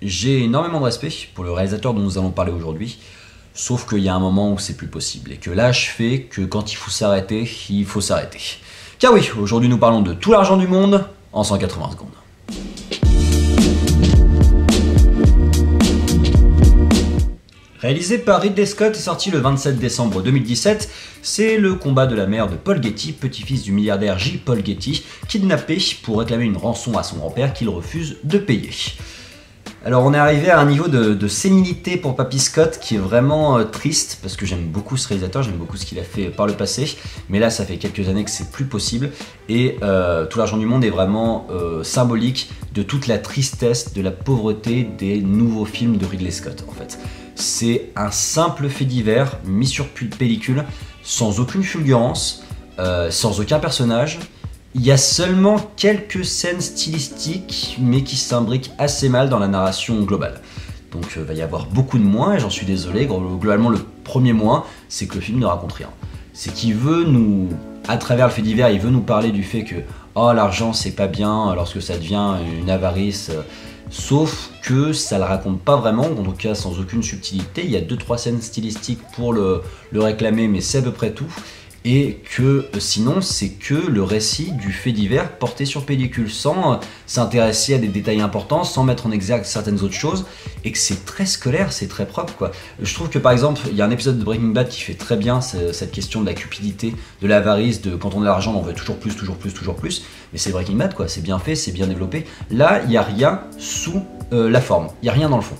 j'ai énormément de respect pour le réalisateur dont nous allons parler aujourd'hui, sauf qu'il y a un moment où c'est plus possible, et que l'âge fait que quand il faut s'arrêter, il faut s'arrêter. Car oui, aujourd'hui nous parlons de Tout l'argent du monde en 180 secondes. Réalisé par Ridley Scott et sorti le 27 décembre 2017, c'est le combat de la mère de Paul Getty, petit-fils du milliardaire J. Paul Getty, kidnappé pour réclamer une rançon à son grand-père qu'il refuse de payer. Alors on est arrivé à un niveau de sénilité pour Papy Scott qui est vraiment triste, parce que j'aime beaucoup ce réalisateur, j'aime beaucoup ce qu'il a fait par le passé, mais là ça fait quelques années que c'est plus possible, et Tout l'argent du monde est vraiment symbolique de toute la tristesse, de la pauvreté des nouveaux films de Ridley Scott en fait. C'est un simple fait divers mis sur pellicule, sans aucune fulgurance, sans aucun personnage. Il y a seulement quelques scènes stylistiques, mais qui s'imbriquent assez mal dans la narration globale. Donc il va y avoir beaucoup de moins, et j'en suis désolé. Globalement, le premier moins, c'est que le film ne raconte rien. C'est qu'il veut nous, à travers le fait divers, il veut nous parler du fait que oh, l'argent c'est pas bien lorsque ça devient une avarice. Sauf que ça le raconte pas vraiment, en tout cas sans aucune subtilité. Il y a 2-3 scènes stylistiques pour le réclamer, mais c'est à peu près tout. Et que sinon c'est que le récit du fait divers porté sur pellicule, sans s'intéresser à des détails importants, sans mettre en exergue certaines autres choses, et que c'est très scolaire, c'est très propre quoi. Je trouve que par exemple, il y a un épisode de Breaking Bad qui fait très bien cette question de la cupidité, de l'avarice, de quand on a l'argent on veut toujours plus, toujours plus, toujours plus, mais c'est Breaking Bad quoi, c'est bien fait, c'est bien développé. Là, il n'y a rien sous la forme, il n'y a rien dans le fond.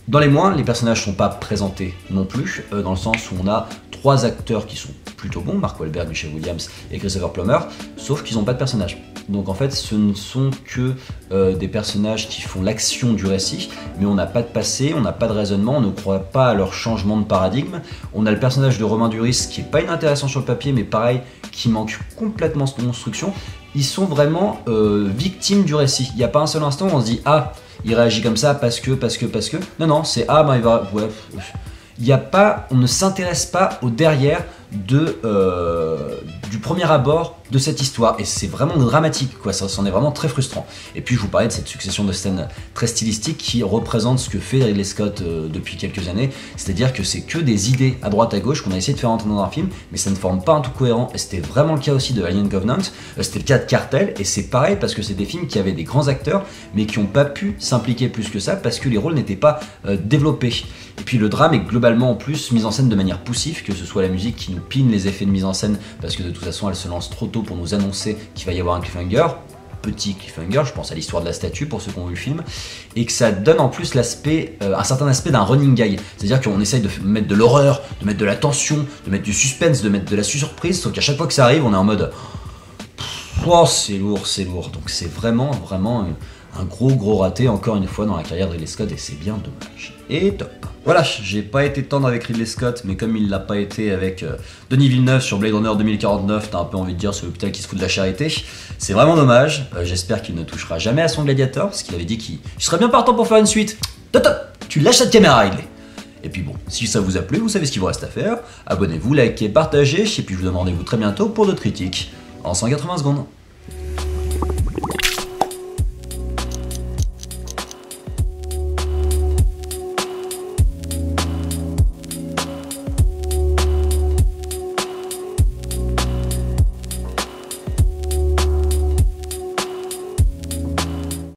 Dans les moins, les personnages sont pas présentés non plus, dans le sens où on a 3 acteurs qui sont plutôt bons, Mark Wahlberg, Michelle Williams et Christopher Plummer, sauf qu'ils n'ont pas de personnages. Donc en fait, ce ne sont que des personnages qui font l'action du récit, mais on n'a pas de passé, on n'a pas de raisonnement, on ne croit pas à leur changement de paradigme. On a le personnage de Romain Duris qui est pas inintéressant sur le papier, mais pareil, qui manque complètement de construction. Ils sont vraiment victimes du récit. Il n'y a pas un seul instant où on se dit « Ah, il réagit comme ça parce que... » Non, non, c'est « Ah, ben il va... » Ouais. Il y a pas, on ne s'intéresse pas au derrière du premier abord de cette histoire, et c'est vraiment dramatique quoi, ça c'en est vraiment très frustrant. Et puis je vous parlais de cette succession de scènes très stylistiques qui représentent ce que fait Ridley Scott depuis quelques années, c'est-à-dire que c'est que des idées à droite à gauche qu'on a essayé de faire entrer dans un film, mais ça ne forme pas un tout cohérent, et c'était vraiment le cas aussi de Alien Covenant, c'était le cas de Cartel, et c'est pareil parce que c'est des films qui avaient des grands acteurs, mais qui n'ont pas pu s'impliquer plus que ça parce que les rôles n'étaient pas développés. Et puis le drame est globalement en plus mis en scène de manière poussive, que ce soit la musique qui nous pine les effets de mise en scène parce que de toute façon elle se lance trop tôt pour nous annoncer qu'il va y avoir un cliffhanger, petit cliffhanger, je pense à l'histoire de la statue pour ceux qui ont vu le film, et que ça donne en plus l'aspect, un certain aspect d'un running gag, c'est-à-dire qu'on essaye de mettre de l'horreur, de mettre de la tension, de mettre du suspense, de mettre de la surprise, sauf qu'à chaque fois que ça arrive on est en mode oh c'est lourd, donc c'est vraiment un gros raté encore une fois dans la carrière de Ridley Scott, et c'est bien dommage. Et top. Voilà, j'ai pas été tendre avec Ridley Scott, mais comme il l'a pas été avec Denis Villeneuve sur Blade Runner 2049, t'as un peu envie de dire c'est l'hôpital qui se fout de la charité. C'est vraiment dommage, j'espère qu'il ne touchera jamais à son Gladiator, parce qu'il avait dit qu'il serait bien partant pour faire une suite. Top, tu lâches cette caméra Ridley. Et puis bon, si ça vous a plu, vous savez ce qu'il vous reste à faire, abonnez-vous, likez, partagez, et puis je vous donne rendez-vous très bientôt pour d'autres critiques en 180 secondes.